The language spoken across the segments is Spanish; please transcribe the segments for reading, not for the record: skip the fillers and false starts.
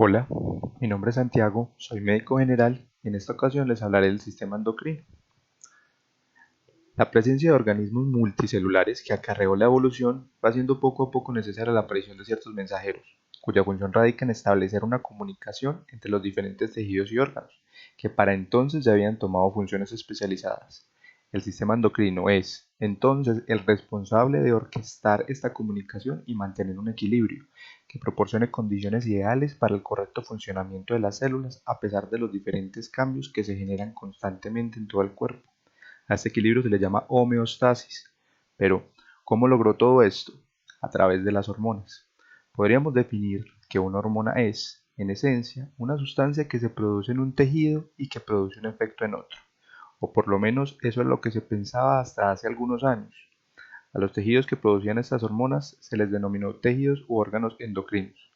Hola, mi nombre es Santiago, soy médico general y en esta ocasión les hablaré del sistema endocrino. La presencia de organismos multicelulares que acarreó la evolución va haciendo poco a poco necesaria la aparición de ciertos mensajeros, cuya función radica en establecer una comunicación entre los diferentes tejidos y órganos, que para entonces ya habían tomado funciones especializadas. El sistema endocrino es, entonces, el responsable de orquestar esta comunicación y mantener un equilibrio que proporcione condiciones ideales para el correcto funcionamiento de las células a pesar de los diferentes cambios que se generan constantemente en todo el cuerpo. A este equilibrio se le llama homeostasis. Pero, ¿cómo logró todo esto? A través de las hormonas. Podríamos definir que una hormona es, en esencia, una sustancia que se produce en un tejido y que produce un efecto en otro. O por lo menos eso es lo que se pensaba hasta hace algunos años. A los tejidos que producían estas hormonas se les denominó tejidos u órganos endocrinos.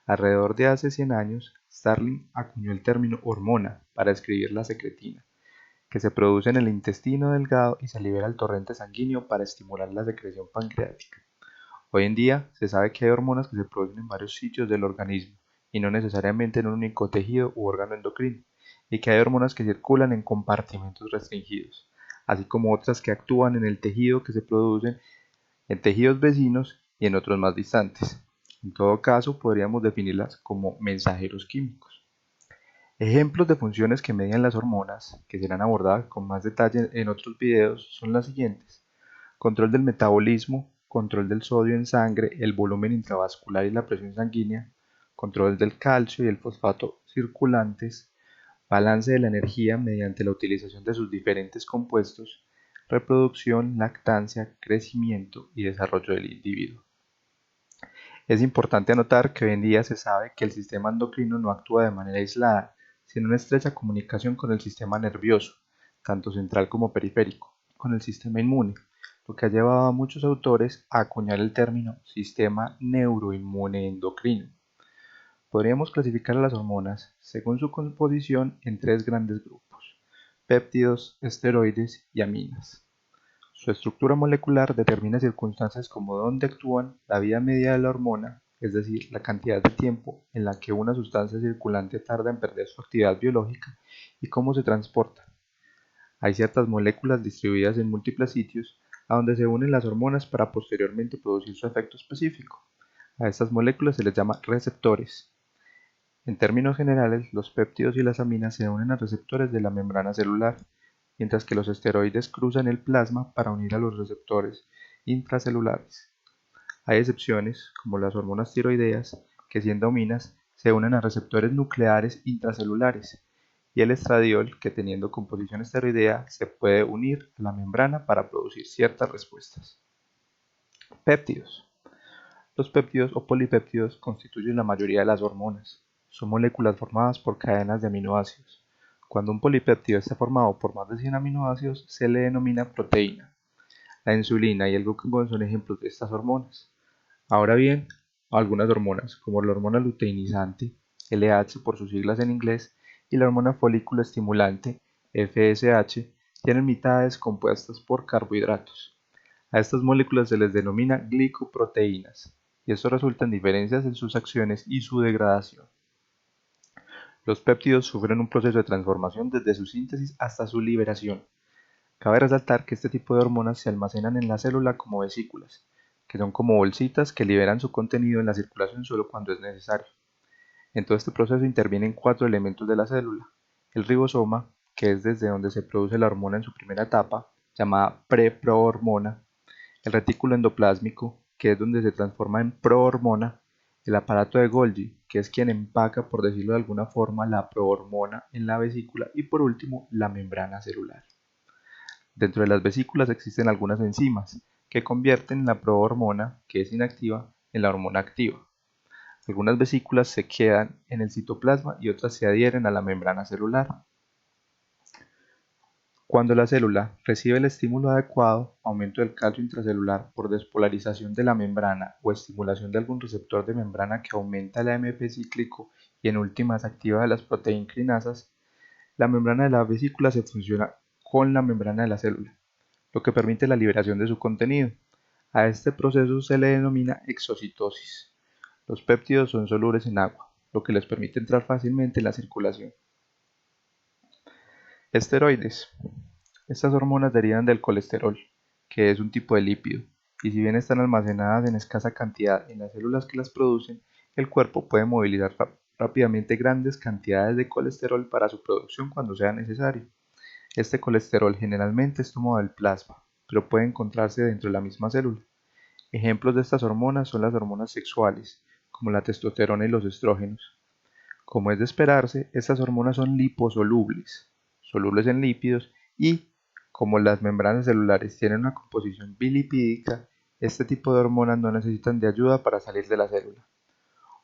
Alrededor de hace 100 años, Starling acuñó el término hormona para describir la secretina, que se produce en el intestino delgado y se libera al torrente sanguíneo para estimular la secreción pancreática. Hoy en día se sabe que hay hormonas que se producen en varios sitios del organismo y no necesariamente en un único tejido u órgano endocrino, y que hay hormonas que circulan en compartimentos restringidos, así como otras que actúan en el tejido que se producen en tejidos vecinos y en otros más distantes. En todo caso, podríamos definirlas como mensajeros químicos. Ejemplos de funciones que median las hormonas, que serán abordadas con más detalle en otros videos, son las siguientes: control del metabolismo, control del sodio en sangre, el volumen intravascular y la presión sanguínea, control del calcio y el fosfato circulantes, balance de la energía mediante la utilización de sus diferentes compuestos, reproducción, lactancia, crecimiento y desarrollo del individuo. Es importante anotar que hoy en día se sabe que el sistema endocrino no actúa de manera aislada, sino en estrecha comunicación con el sistema nervioso, tanto central como periférico, y con el sistema inmune, lo que ha llevado a muchos autores a acuñar el término sistema neuroinmune endocrino. Podríamos clasificar a las hormonas, según su composición, en tres grandes grupos: péptidos, esteroides y aminas. Su estructura molecular determina circunstancias como dónde actúan, la vida media de la hormona, es decir, la cantidad de tiempo en la que una sustancia circulante tarda en perder su actividad biológica, y cómo se transporta. Hay ciertas moléculas distribuidas en múltiples sitios a donde se unen las hormonas para posteriormente producir su efecto específico. A estas moléculas se les llama receptores. En términos generales, los péptidos y las aminas se unen a receptores de la membrana celular, mientras que los esteroides cruzan el plasma para unir a los receptores intracelulares. Hay excepciones, como las hormonas tiroideas, que siendo aminas se unen a receptores nucleares intracelulares, y el estradiol, que teniendo composición esteroidea se puede unir a la membrana para producir ciertas respuestas. Péptidos. Los péptidos o polipéptidos constituyen la mayoría de las hormonas. Son moléculas formadas por cadenas de aminoácidos. Cuando un polipéptido está formado por más de 100 aminoácidos, se le denomina proteína. La insulina y el glucagón son ejemplos de estas hormonas. Ahora bien, algunas hormonas, como la hormona luteinizante, LH por sus siglas en inglés, y la hormona folículo estimulante, FSH, tienen mitades compuestas por carbohidratos. A estas moléculas se les denomina glicoproteínas, y esto resulta en diferencias en sus acciones y su degradación. Los péptidos sufren un proceso de transformación desde su síntesis hasta su liberación. Cabe resaltar que este tipo de hormonas se almacenan en la célula como vesículas, que son como bolsitas que liberan su contenido en la circulación solo cuando es necesario. En todo este proceso intervienen cuatro elementos de la célula: el ribosoma, que es desde donde se produce la hormona en su primera etapa, llamada preprohormona; el retículo endoplásmico, que es donde se transforma en prohormona; el aparato de Golgi, que es quien empaca, por decirlo de alguna forma, la prohormona en la vesícula; y por último, la membrana celular. Dentro de las vesículas existen algunas enzimas que convierten la prohormona, que es inactiva, en la hormona activa. Algunas vesículas se quedan en el citoplasma y otras se adhieren a la membrana celular. Cuando la célula recibe el estímulo adecuado, aumento del calcio intracelular por despolarización de la membrana o estimulación de algún receptor de membrana que aumenta el AMP cíclico y en últimas activa las proteinquinasas, la membrana de la vesícula se fusiona con la membrana de la célula, lo que permite la liberación de su contenido. A este proceso se le denomina exocitosis. Los péptidos son solubles en agua, lo que les permite entrar fácilmente en la circulación. Esteroides. Estas hormonas derivan del colesterol, que es un tipo de lípido, y si bien están almacenadas en escasa cantidad en las células que las producen, el cuerpo puede movilizar rápidamente grandes cantidades de colesterol para su producción cuando sea necesario. Este colesterol generalmente es tomado del plasma, pero puede encontrarse dentro de la misma célula. Ejemplos de estas hormonas son las hormonas sexuales, como la testosterona y los estrógenos. Como es de esperarse, estas hormonas son liposolubles, solubles en lípidos y, como las membranas celulares tienen una composición bilipídica, este tipo de hormonas no necesitan de ayuda para salir de la célula.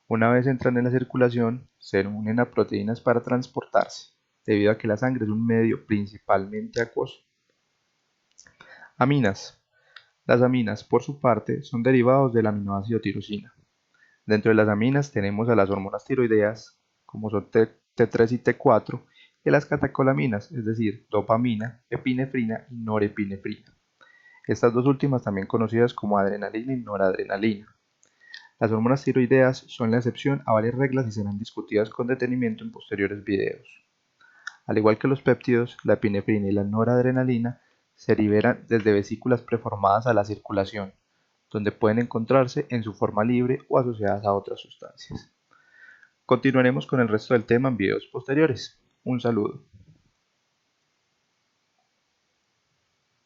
Una vez entran en la circulación, se unen a proteínas para transportarse, debido a que la sangre es un medio principalmente acuoso. Aminas. Las aminas, por su parte, son derivados del aminoácido tirosina. Dentro de las aminas tenemos a las hormonas tiroideas, como son T3 y T4, y las catecolaminas, es decir, dopamina, epinefrina y norepinefrina. Estas dos últimas también conocidas como adrenalina y noradrenalina. Las hormonas tiroideas son la excepción a varias reglas y serán discutidas con detenimiento en posteriores videos. Al igual que los péptidos, la epinefrina y la noradrenalina se liberan desde vesículas preformadas a la circulación, donde pueden encontrarse en su forma libre o asociadas a otras sustancias. Continuaremos con el resto del tema en videos posteriores. Un saludo.